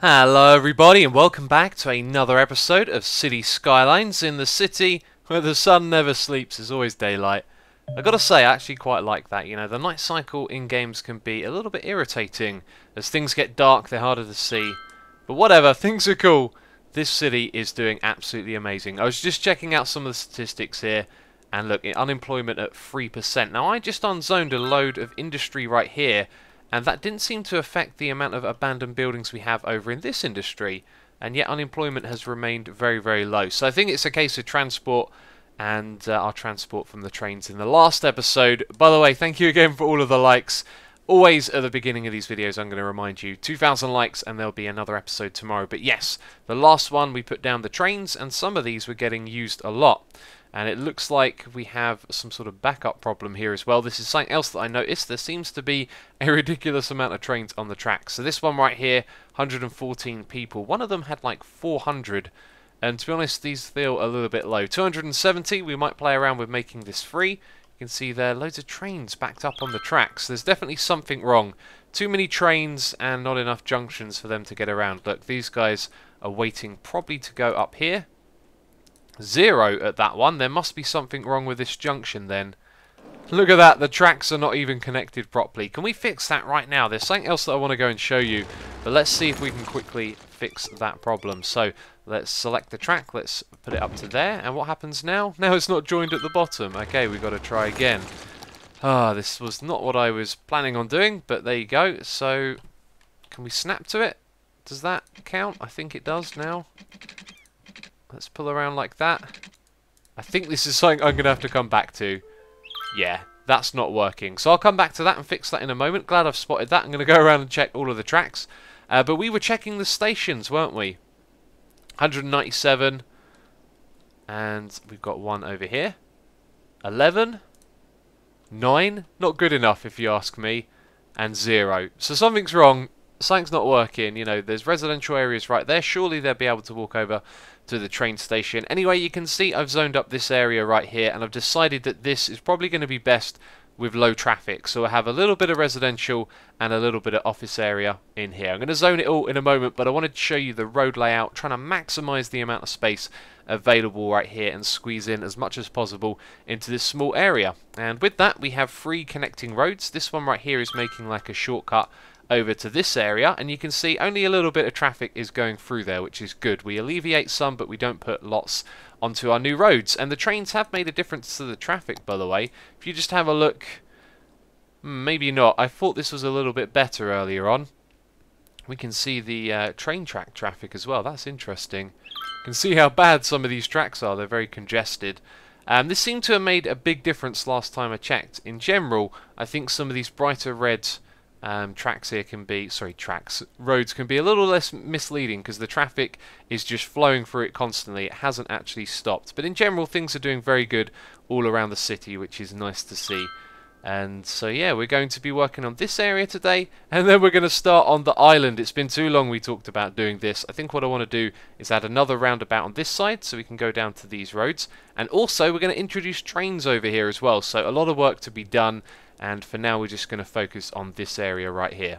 Hello everybody and welcome back to another episode of City Skylines in the city where the sun never sleeps, there's always daylight. I gotta say, I actually quite like that. You know, the night cycle in games can be a little bit irritating. As things get dark, they're harder to see. But whatever, things are cool. This city is doing absolutely amazing. I was just checking out some of the statistics here. And look, unemployment at 3%. Now, I just unzoned a load of industry right here. And that didn't seem to affect the amount of abandoned buildings we have over in this industry. And yet unemployment has remained very, very low. So I think it's a case of transport and our transport from the trains in the last episode. By the way, thank you again for all of the likes. Always at the beginning of these videos I'm going to remind you, 2,000 likes and there'll be another episode tomorrow. But yes, the last one we put down the trains and some of these were getting used a lot. And it looks like we have some sort of backup problem here as well. This is something else that I noticed. There seems to be a ridiculous amount of trains on the track. So this one right here, 114 people. One of them had like 400. And to be honest, these feel a little bit low. 270, we might play around with making this free. You can see there loads of trains backed up on the tracks. There's definitely something wrong. Too many trains and not enough junctions for them to get around. Look, these guys are waiting probably to go up here. 0 at that one. There must be something wrong with this junction then. Look at that, the tracks are not even connected properly. Can we fix that right now? There's something else that I want to go and show you, but let's see if we can quickly fix that problem. So let's select the track, let's put it up to there, and what happens now? Now it's not joined at the bottom. Okay, we've got to try again. This was not what I was planning on doing, but there you go. So can we snap to it? Does that count? I think it does now. Let's pull around like that. I think this is something I'm going to have to come back to. Yeah, that's not working. So I'll come back to that and fix that in a moment. Glad I've spotted that. I'm going to go around and check all of the tracks. But we were checking the stations, weren't we? 197. And we've got one over here. 11. 9. Not good enough if you ask me. And 0. So something's wrong. Something's not working. You know, there's residential areas right there. Surely they'll be able to walk over to the train station. Anyway, you can see I've zoned up this area right here, and I've decided that this is probably going to be best with low traffic. So I have a little bit of residential and a little bit of office area in here. I'm going to zone it all in a moment, but I wanted to show you the road layout, trying to maximize the amount of space available right here and squeeze in as much as possible into this small area. And with that, we have 3 connecting roads. This one right here is making like a shortcut over to this area, and you can see only a little bit of traffic is going through there, which is good. We alleviate some, but we don't put lots onto our new roads. And the trains have made a difference to the traffic, by the way. If you just have a look, maybe not. I thought this was a little bit better earlier on. We can see the train track traffic as well. That's interesting. You can see how bad some of these tracks are. They're very congested. This seemed to have made a big difference last time I checked. In general, I think some of these brighter red tracks here can be, roads can be a little less misleading because the traffic is just flowing through it constantly. It hasn't actually stopped. But in general, things are doing very good all around the city, which is nice to see. And so yeah, we're going to be working on this area today, and then we're going to start on the island. It's been too long we talked about doing this. I think what I want to do is add another roundabout on this side so we can go down to these roads. And also we're going to introduce trains over here as well. So a lot of work to be done. And for now, we're just going to focus on this area right here.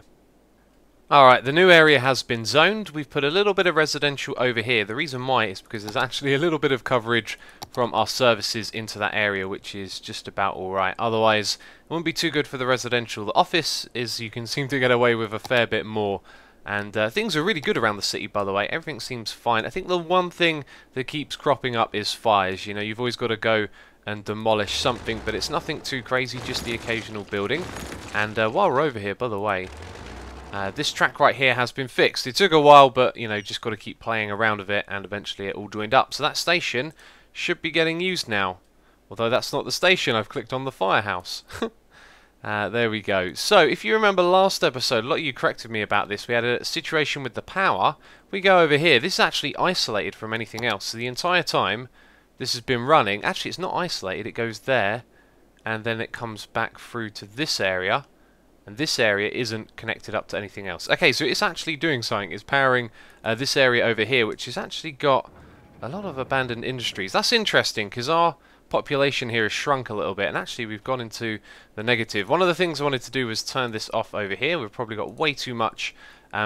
Alright, the new area has been zoned. We've put a little bit of residential over here. The reason why is because there's actually a little bit of coverage from our services into that area, which is just about alright. Otherwise, it wouldn't be too good for the residential. The office is, you can seem to get away with a fair bit more. And things are really good around the city, by the way. Everything seems fine. I think the one thing that keeps cropping up is fires. You know, you've always got to go and demolish something, but it's nothing too crazy, just the occasional building. And while we're over here, by the way, this track right here has been fixed. It took a while, but you know, just got to keep playing around with it, and eventually it all joined up. So that station should be getting used now. Although that's not the station, I've clicked on the firehouse. There we go. So if you remember last episode, a lot of you corrected me about this. We had a situation with the power. We go over here. This is actually isolated from anything else. So the entire time this has been running. Actually, it's not isolated. It goes there, and then it comes back through to this area, and this area isn't connected up to anything else. Okay, so it's actually doing something. It's powering this area over here, which has actually got a lot of abandoned industries. That's interesting, because our population here has shrunk a little bit, and actually we've gone into the negative. One of the things I wanted to do was turn this off over here. We've probably got way too much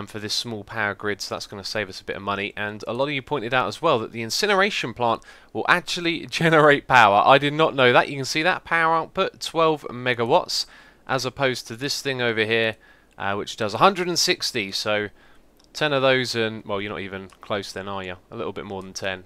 for this small power grid, so that's going to save us a bit of money. And a lot of you pointed out as well that the incineration plant will actually generate power. I did not know that. You can see that power output, 12 megawatts, as opposed to this thing over here, which does 160. So 10 of those, and well, you're not even close then, are you? A little bit more than 10.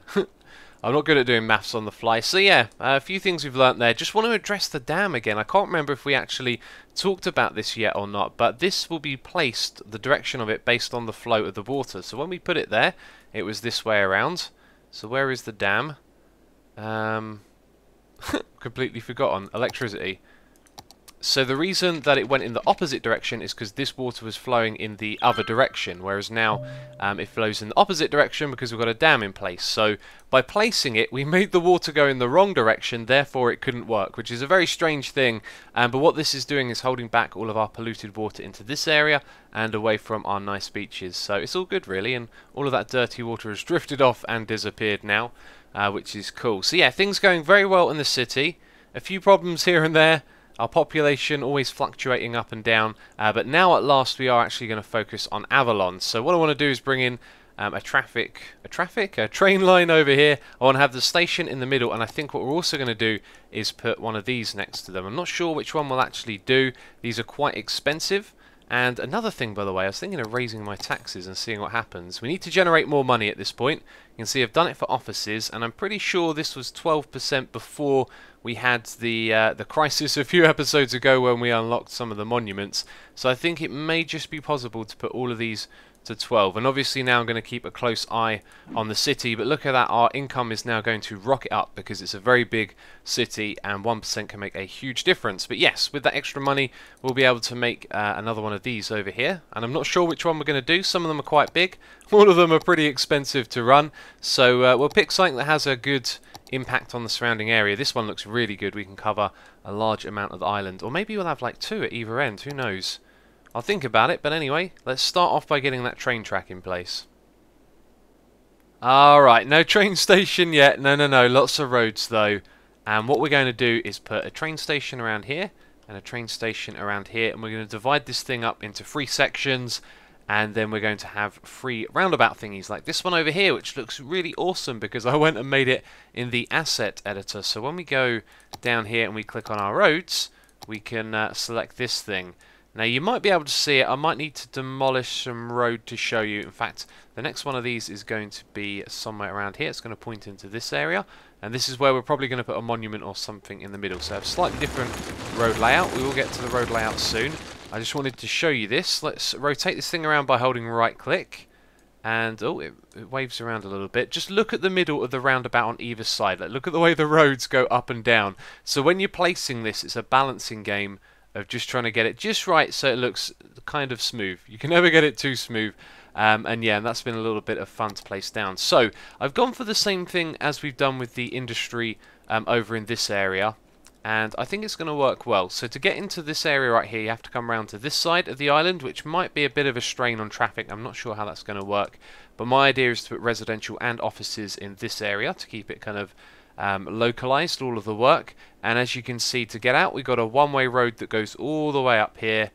I'm not good at doing maths on the fly. So yeah, a few things we've learnt there. Just want to address the dam again. I can't remember if we actually talked about this yet or not, but this will be placed, the direction of it, based on the flow of the water. So when we put it there, it was this way around. So where is the dam? Completely forgotten. Electricity. So the reason that it went in the opposite direction is because this water was flowing in the other direction, whereas now it flows in the opposite direction because we've got a dam in place. So by placing it, we made the water go in the wrong direction, therefore it couldn't work, which is a very strange thing. But what this is doing is holding back all of our polluted water into this area and away from our nice beaches. So it's all good really, and all of that dirty water has drifted off and disappeared now, which is cool. So yeah, things going very well in the city. A few problems here and there. Our population always fluctuating up and down, but now at last we are actually going to focus on Avalon. So what I want to do is bring in a train line over here. I want to have the station in the middle, and I think what we're also going to do is put one of these next to them. I'm not sure which one we'll actually do. These are quite expensive. And another thing, by the way, I was thinking of raising my taxes and seeing what happens. We need to generate more money at this point. You can see I've done it for offices, and I'm pretty sure this was 12% before we had the crisis a few episodes ago when we unlocked some of the monuments. So I think it may just be possible to put all of these to 12. And obviously now I'm going to keep a close eye on the city, but look at that, our income is now going to rocket up because it's a very big city and 1% can make a huge difference. But yes, with that extra money we'll be able to make another one of these over here, and I'm not sure which one we're going to do. Some of them are quite big, all of them are pretty expensive to run, so we'll pick something that has a good impact on the surrounding area. This one looks really good. We can cover a large amount of the island, or maybe we'll have like 2 at either end, who knows. I'll think about it, but anyway, let's start off by getting that train track in place. Alright, no train station yet. No, lots of roads though. And what we're going to do is put a train station around here and a train station around here, and we're going to divide this thing up into 3 sections, and then we're going to have 3 roundabout thingies like this one over here, which looks really awesome because I went and made it in the asset editor. So when we go down here and we click on our roads, we can select this thing. Now you might be able to see it. I might need to demolish some road to show you. In fact, the next one of these is going to be somewhere around here. It's going to point into this area, and this is where we're probably going to put a monument or something in the middle. So I have a slightly different road layout. We will get to the road layout soon. I just wanted to show you this. Let's rotate this thing around by holding right click, and oh, it waves around a little bit. Just look at the middle of the roundabout on either side. Like, look at the way the roads go up and down. So when you're placing this, it's a balancing game of just trying to get it just right so it looks kind of smooth. You can never get it too smooth. And yeah, that's been a little bit of fun to place down. So I've gone for the same thing as we've done with the industry over in this area, and I think it's going to work well. So to get into this area right here, you have to come around to this side of the island, which might be a bit of a strain on traffic. I'm not sure how that's going to work, but my idea is to put residential and offices in this area to keep it kind of localized, all of the work. And as you can see, to get out we've got a one-way road that goes all the way up here,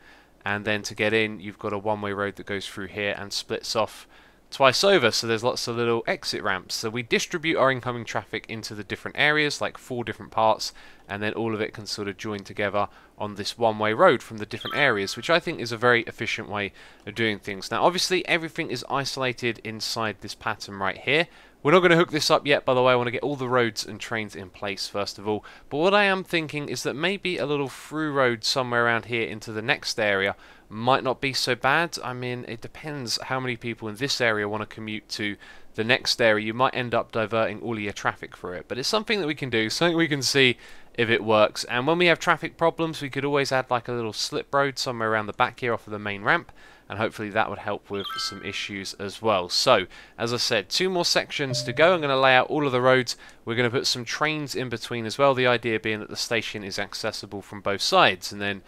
and then to get in you've got a one-way road that goes through here and splits off twice over, so there's lots of little exit ramps. So we distribute our incoming traffic into the different areas, like 4 different parts, and then all of it can sort of join together on this one-way road from the different areas, which I think is a very efficient way of doing things. Now obviously everything is isolated inside this pattern right here. We're not going to hook this up yet, by the way. I want to get all the roads and trains in place first of all. But what I am thinking is that maybe a little through road somewhere around here into the next area might not be so bad. I mean, it depends how many people in this area want to commute to the next area. You might end up diverting all of your traffic through it. But it's something that we can do, something we can see if it works. And when we have traffic problems, we could always add like a little slip road somewhere around the back here off of the main ramp, and hopefully that would help with some issues as well. So as I said, 2 more sections to go. I'm going to lay out all of the roads. We're going to put some trains in between as well, the idea being that the station is accessible from both sides, and then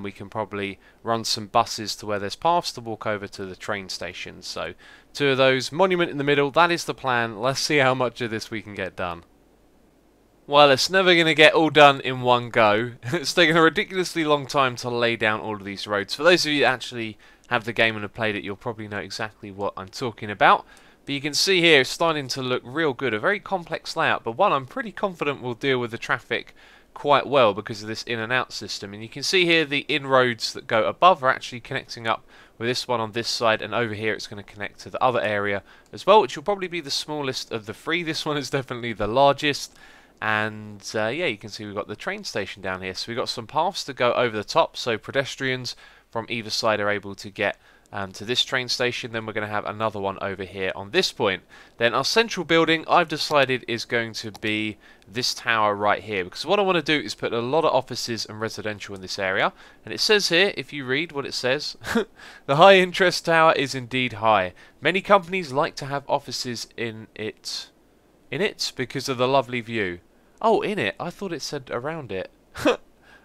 we can probably run some buses to where there's paths to walk over to the train station. So 2 of those, monument in the middle, that is the plan. Let's see how much of this we can get done. Well, it's never going to get all done in one go. It's taken a ridiculously long time to lay down all of these roads. For those of you that actually have the game and have played it, you'll probably know exactly what I'm talking about. But you can see here it's starting to look real good. A very complex layout, but one I'm pretty confident will deal with the traffic quite well because of this in and out system. And you can see here the inroads that go above are actually connecting up with this one on this side, and over here it's going to connect to the other area as well, which will probably be the smallest of the three. This one is definitely the largest. And yeah, you can see we've got the train station down here. So we've got some paths to go over the top, so pedestrians from either side are able to get to this train station. Then we're going to have another one over here on this point. Then our central building, I've decided, is going to be this tower right here, because what I want to do is put a lot of offices and residential in this area. And it says here, if you read what it says, the high interest tower is indeed high. Many companies like to have offices in it because of the lovely view. Oh, in it? I thought it said around it.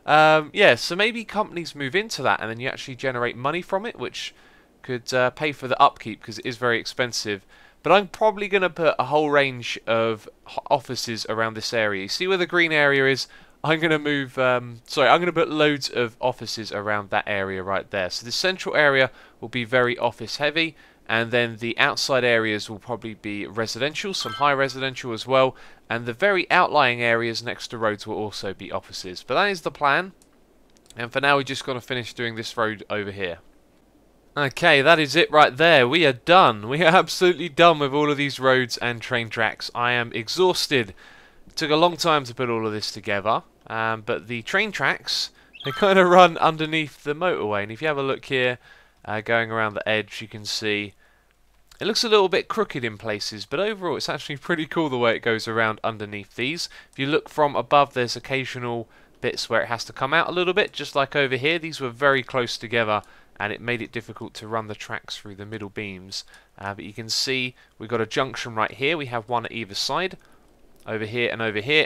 Yeah, so maybe companies move into that and then you actually generate money from it, which could pay for the upkeep because it is very expensive. But I'm probably going to put a whole range of offices around this area. You see where the green area is? I'm going to move, I'm going to put loads of offices around that area right there. So the central area will be very office heavy. And then the outside areas will probably be residential, some high residential as well. And the very outlying areas next to roads will also be offices. But that is the plan. And for now, we're just going to finish doing this road over here. Okay, that is it right there. We are done. We are absolutely done with all of these roads and train tracks. I am exhausted. It took a long time to put all of this together. But the train tracks, they kind of run underneath the motorway. And if you have a look here, going around the edge, you can see it looks a little bit crooked in places, but overall it's actually pretty cool the way it goes around underneath these. If you look from above, there's occasional bits where it has to come out a little bit, just like over here. These were very close together and it made it difficult to run the tracks through the middle beams. But you can see we've got a junction right here. We have one at either side, over here,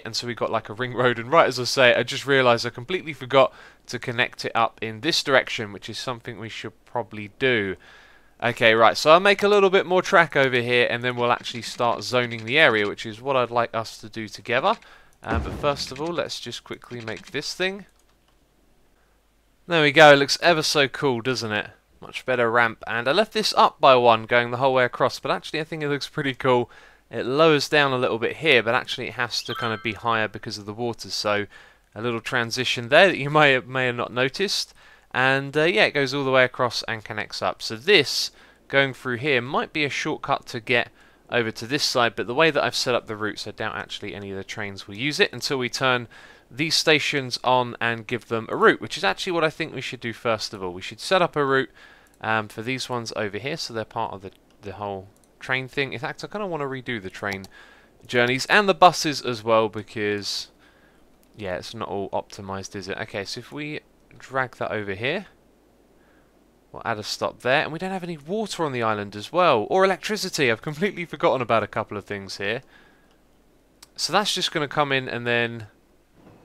and so we've got like a ring road. And right as I say, I just realised I completely forgot to connect it up in this direction, which is something we should probably do. Okay, right, so I'll make a little bit more track over here and then we'll actually start zoning the area, which is what I'd like us to do together. But first of all, let's just quickly make this thing. There we go, it looks ever so cool, doesn't it? Much better ramp. And I left this up by one going the whole way across, but actually I think it looks pretty cool. It lowers down a little bit here, but actually it has to kind of be higher because of the water, so a little transition there that you may have not noticed. And yeah, it goes all the way across and connects up. So this, going through here, might be a shortcut to get over to this side, but the way that I've set up the routes, I doubt actually any of the trains will use it until we turn these stations on and give them a route, which is actually what I think we should do first of all. We should set up a route for these ones over here, so they're part of the whole train thing. In fact, I kind of want to redo the train journeys and the buses as well, because yeah, it's not all optimized, is it? Okay, so if we drag that over here, we'll add a stop there, and we don't have any water on the island as well, or electricity. I've completely forgotten about a couple of things here. So that's just going to come in and then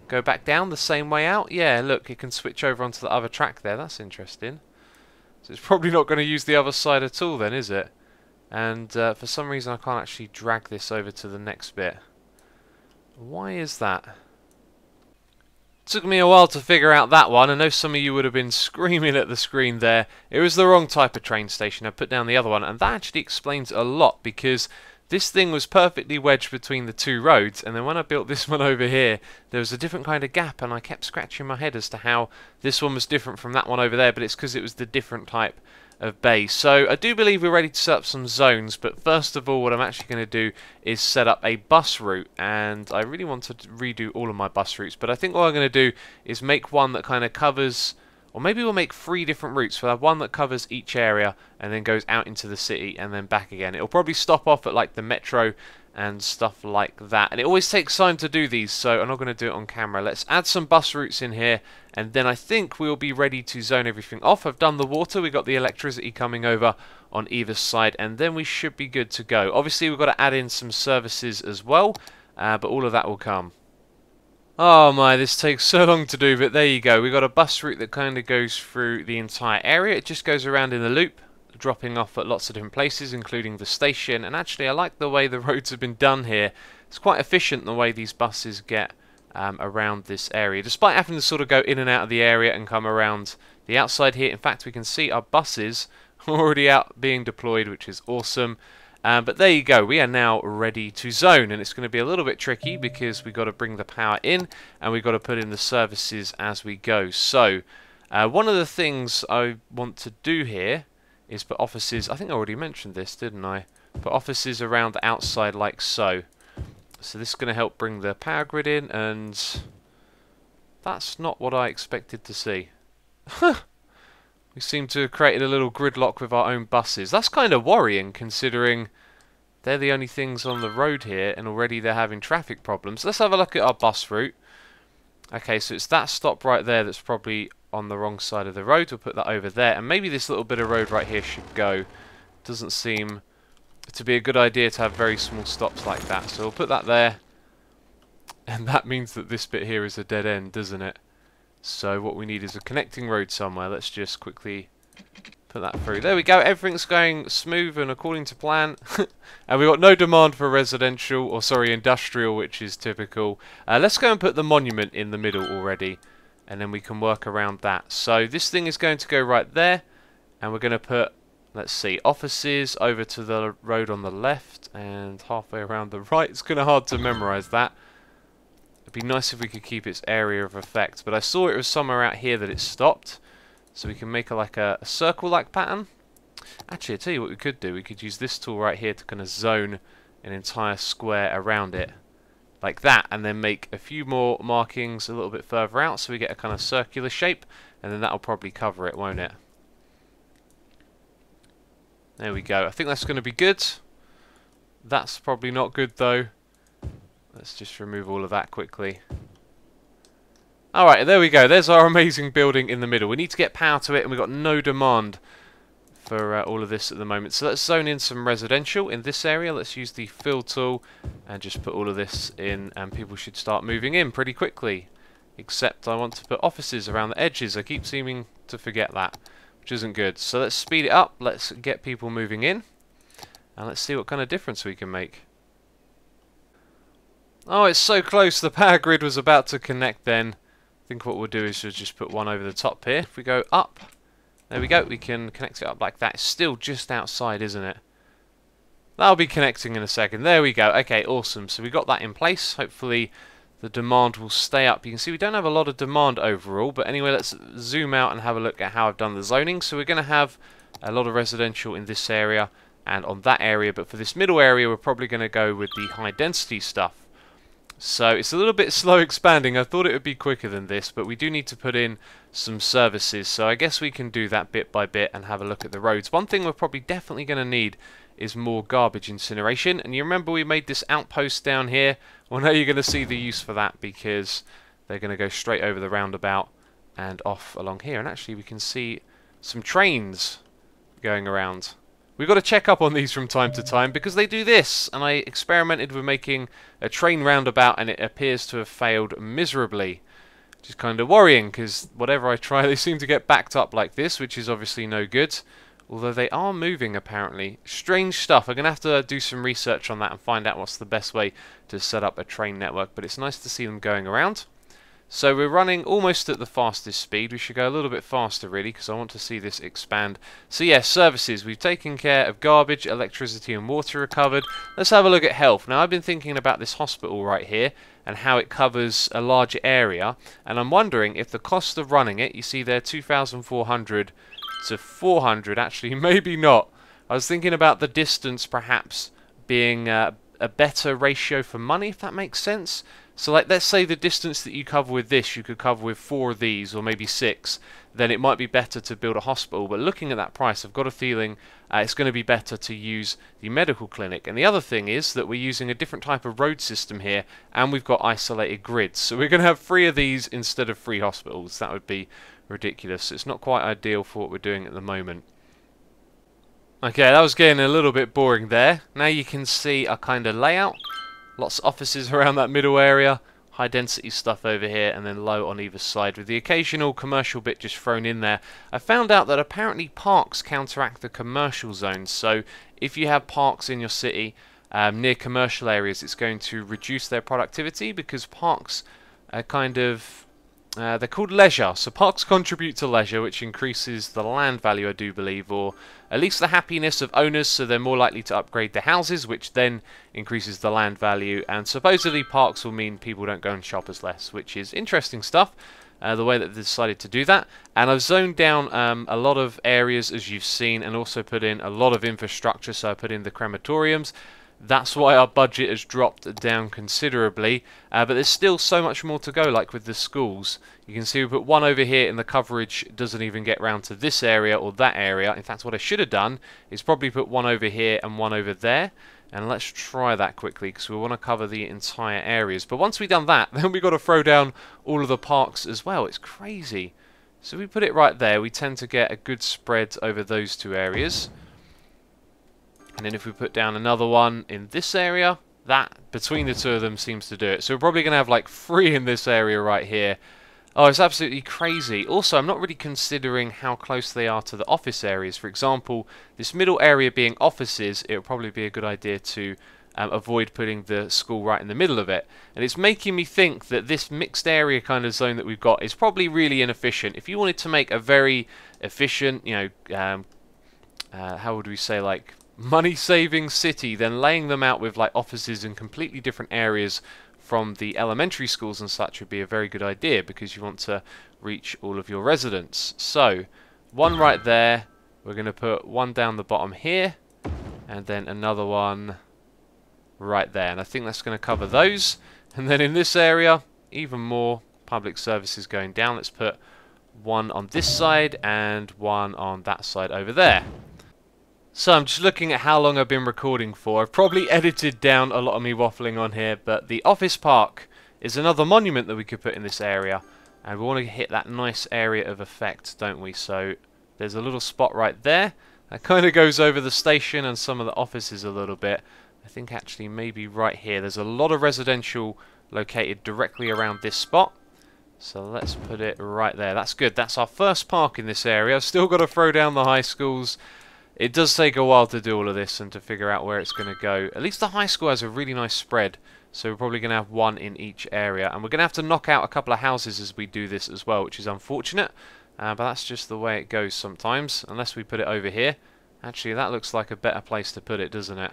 go back down the same way out. Yeah, look, it can switch over onto the other track there. That's interesting. So it's probably not going to use the other side at all then, is it? And for some reason I can't actually drag this over to the next bit. Why is that? Took me a while to figure out that one. I know some of you would have been screaming at the screen there. It was the wrong type of train station. I put down the other one, and that actually explains a lot, because this thing was perfectly wedged between the two roads, and then when I built this one over here, there was a different kind of gap, and I kept scratching my head as to how this one was different from that one over there, but it's because it was the different type of base. So I do believe we're ready to set up some zones, but first of all what I'm actually going to do is set up a bus route, and I really want to redo all of my bus routes, but I think what I'm going to do is make one that kind of covers, or maybe we'll make 3 different routes. We'll have one that covers each area and then goes out into the city and then back again. It'll probably stop off at like the metro and stuff like that, and it always takes time to do these, so I'm not going to do it on camera. Let's add some bus routes in here, and then I think we'll be ready to zone everything off. I've done the water, we've got the electricity coming over on either side, and then we should be good to go. Obviously we've got to add in some services as well, but all of that will come. Oh my, this takes so long to do, but there you go. We've got a bus route that kind of goes through the entire area. It just goes around in a loop, dropping off at lots of different places, including the station. And actually I like the way the roads have been done here. It's quite efficient the way these buses get around this area, despite having to sort of go in and out of the area and come around The outside here, in fact, we can see our buses already out being deployed, which is awesome. But there you go, we are now ready to zone, and it's going to be a little bit tricky because we've got to bring the power in and we've got to put in the services as we go. So one of the things I want to do here is put offices, I think I already mentioned this, didn't I? Put offices around the outside like so. So this is going to help bring the power grid in, and that's not what I expected to see. We seem to have created a little gridlock with our own buses. That's kind of worrying, considering they're the only things on the road here, and already they're having traffic problems. Let's have a look at our bus route. Okay, so it's that stop right there that's probably on the wrong side of the road. We'll put that over there, and maybe this little bit of road right here should go. Doesn't seem to be a good idea to have very small stops like that. So we'll put that there, and that means that this bit here is a dead end, doesn't it? So what we need is a connecting road somewhere. Let's just quickly put that through. There we go. Everything's going smooth and according to plan. And we've got no demand for residential, or sorry, industrial, which is typical. Let's go and put the monument in the middle already, and then we can work around that. So this thing is going to go right there, and we're going to put, let's see, offices over to the road on the left and halfway around the right. It's kind of hard to memorize that. It'd be nice if we could keep its area of effect, but I saw it was somewhere out here that it stopped, so we can make a circle-like pattern. Actually, I'll tell you what we could do. We could use this tool right here to kind of zone an entire square around it, like that, and then make a few more markings a little bit further out, so we get a kind of circular shape, and then that'll probably cover it, won't it? There we go. I think that's going to be good. That's probably not good, though. Let's just remove all of that quickly. Alright, there we go. There's our amazing building in the middle. We need to get power to it, and we've got no demand for all of this at the moment. So let's zone in some residential in this area. Let's use the fill tool and just put all of this in, and people should start moving in pretty quickly. Except I want to put offices around the edges. I keep seeming to forget that, which isn't good. So let's speed it up. Let's get people moving in, and let's see what kind of difference we can make. Oh, it's so close. The power grid was about to connect then. I think what we'll do is just put one over the top here. If we go up, there we go. We can connect it up like that. It's still just outside, isn't it? That'll be connecting in a second. There we go. Okay, awesome. So we got that in place. Hopefully the demand will stay up. You can see we don't have a lot of demand overall. But anyway, let's zoom out and have a look at how I've done the zoning. So we're going to have a lot of residential in this area and on that area. But for this middle area, we're probably going to go with the high density stuff. So it's a little bit slow expanding. I thought it would be quicker than this, but we do need to put in some services. So I guess we can do that bit by bit and have a look at the roads. One thing we're probably definitely going to need is more garbage incineration. And you remember we made this outpost down here? Well, now you're going to see the use for that, because they're going to go straight over the roundabout and off along here. And actually we can see some trains going around. We've got to check up on these from time to time because they do this, and I experimented with making a train roundabout and it appears to have failed miserably, which is kind of worrying because whatever I try they seem to get backed up like this, which is obviously no good, although they are moving apparently. Strange stuff. I'm going to have to do some research on that and find out what's the best way to set up a train network, but it's nice to see them going around. So we're running almost at the fastest speed. We should go a little bit faster really because I want to see this expand. So yes, services. We've taken care of garbage, electricity and water recovered. Let's have a look at health. Now I've been thinking about this hospital right here and how it covers a larger area, and I'm wondering if the cost of running it, you see there 2,400 to 400, actually maybe not. I was thinking about the distance perhaps being a better ratio for money, if that makes sense. So like, let's say the distance that you cover with this, you could cover with 4 of these, or maybe 6, then it might be better to build a hospital. But looking at that price, I've got a feeling it's going to be better to use the medical clinic. And the other thing is that we're using a different type of road system here, and we've got isolated grids. So we're going to have 3 of these instead of 3 hospitals. That would be ridiculous. It's not quite ideal for what we're doing at the moment. Okay, that was getting a little bit boring there. Now you can see a kind of layout. Lots of offices around that middle area, high density stuff over here, and then low on either side with the occasional commercial bit just thrown in there. I found out that apparently parks counteract the commercial zones, so if you have parks in your city near commercial areas, it's going to reduce their productivity because parks kind of they're called leisure. So parks contribute to leisure, which increases the land value, I do believe, or at least the happiness of owners, so they're more likely to upgrade their houses, which then increases the land value. And supposedly parks will mean people don't go and shop as less, which is interesting stuff. The way that they decided to do that. And I've zoned down a lot of areas, as you've seen, and also put in a lot of infrastructure. So I put in the crematoriums. That's why our budget has dropped down considerably, but there's still so much more to go, like with the schools. You can see we put one over here and the coverage doesn't even get round to this area or that area. In fact, what I should have done is probably put one over here and one over there. And let's try that quickly because we want to cover the entire areas. But once we've done that, then we've got to throw down all of the parks as well. It's crazy. So we put it right there. We tend to get a good spread over those two areas. And then if we put down another one in this area, that between the two of them seems to do it. So we're probably going to have like 3 in this area right here. Oh, it's absolutely crazy. Also, I'm not really considering how close they are to the office areas. For example, this middle area being offices, it would probably be a good idea to avoid putting the school right in the middle of it. And it's making me think that this mixed area kind of zone that we've got is probably really inefficient. If you wanted to make a very efficient, you know, how would we say, like, money-saving city, then laying them out with like offices in completely different areas from the elementary schools and such would be a very good idea, because you want to reach all of your residents. So one right there, we're going to put one down the bottom here, and then another one right there, and I think that's going to cover those. And then in this area, even more public services going down. Let's put one on this side and one on that side over there. So I'm just looking at how long I've been recording for. I've probably edited down a lot of me waffling on here, but the office park is another monument that we could put in this area. And we want to hit that nice area of effect, don't we? So there's a little spot right there. That kind of goes over the station and some of the offices a little bit. I think actually maybe right here. There's a lot of residential located directly around this spot. So let's put it right there. That's good. That's our first park in this area. Still got to throw down the high schools. It does take a while to do all of this and to figure out where it's going to go. At least the high school has a really nice spread, so we're probably going to have one in each area. And we're going to have to knock out a couple of houses as we do this as well, which is unfortunate. But that's just the way it goes sometimes, unless we put it over here. Actually, that looks like a better place to put it, doesn't it?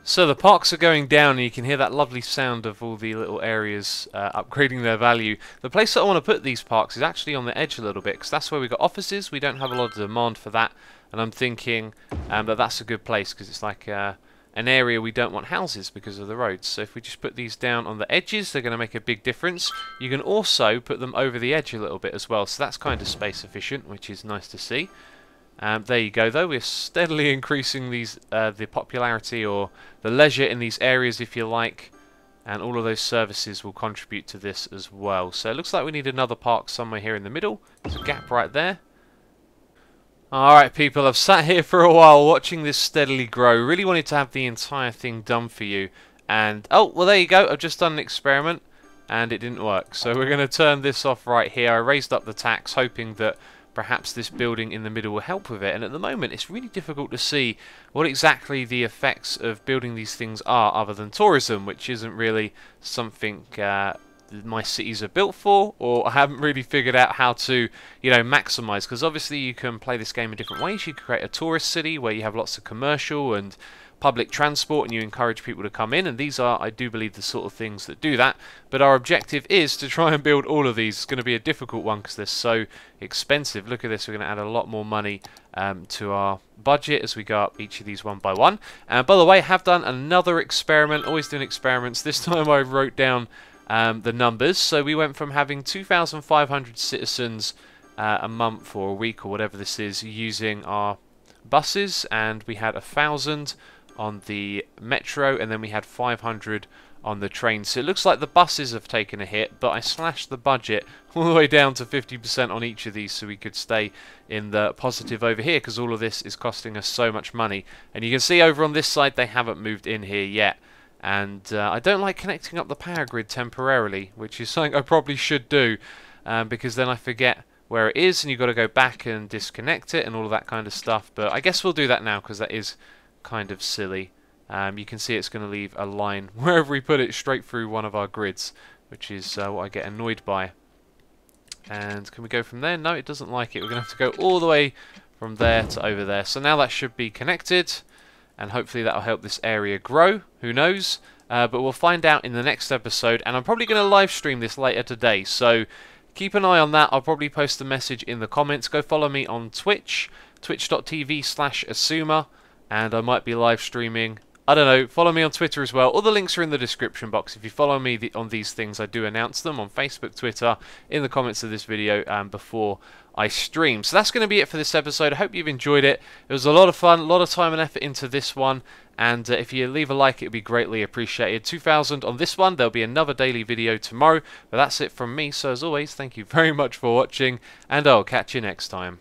So the parks are going down, and you can hear that lovely sound of all the little areas upgrading their value. The place that I want to put these parks is actually on the edge a little bit, because that's where we've got offices. We don't have a lot of demand for that. And I'm thinking that that's a good place, because it's like an area we don't want houses because of the roads. So if we just put these down on the edges, they're going to make a big difference. You can also put them over the edge a little bit as well. So that's kind of space efficient, which is nice to see. There you go, though. We're steadily increasing these the popularity or the leisure in these areas, if you like. And all of those services will contribute to this as well. So it looks like we need another park somewhere here in the middle. There's a gap right there. Alright people, I've sat here for a while watching this steadily grow. Really wanted to have the entire thing done for you. And, oh, well there you go. I've just done an experiment and it didn't work. So we're going to turn this off right here. I raised up the tax hoping that perhaps this building in the middle will help with it. And at the moment it's really difficult to see what exactly the effects of building these things are, other than tourism, which isn't really something my cities are built for, or I haven't really figured out how to, you know, maximize, because obviously you can play this game in different ways. You can create a tourist city where you have lots of commercial and public transport and you encourage people to come in, and these are, I do believe, the sort of things that do that. But our objective is to try and build all of these. It's going to be a difficult one because they're so expensive. Look at this, we're going to add a lot more money to our budget as we go up each of these one by one. By the way, I have done another experiment, always doing experiments. This time I wrote down the numbers. So we went from having 2,500 citizens a month or a week or whatever this is using our buses, and we had 1,000 on the metro, and then we had 500 on the train. So it looks like the buses have taken a hit, but I slashed the budget all the way down to 50% on each of these so we could stay in the positive over here, because all of this is costing us so much money. And you can see over on this side they haven't moved in here yet. And I don't like connecting up the power grid temporarily, which is something I probably should do, because then I forget where it is and you've got to go back and disconnect it and all of that kind of stuff. But I guess we'll do that now because that is kind of silly. You can see it's going to leave a line wherever we put it straight through one of our grids, which is what I get annoyed by. And can we go from there? No, it doesn't like it. We're going to have to go all the way from there to over there. So now that should be connected, and hopefully that will help this area grow. Who knows? But we'll find out in the next episode, and I'm probably going to live stream this later today. So keep an eye on that. I'll probably post a message in the comments. Go follow me on Twitch, twitch.tv/xisuma, and I might be live streaming. I don't know, follow me on Twitter as well. All the links are in the description box. If you follow me on these things, I do announce them on Facebook, Twitter, in the comments of this video, and before I stream. So that's going to be it for this episode. I hope you've enjoyed it. It was a lot of fun, a lot of time and effort into this one. And if you leave a like, it would be greatly appreciated. 2,000 on this one. There'll be another daily video tomorrow. But that's it from me. So as always, thank you very much for watching, and I'll catch you next time.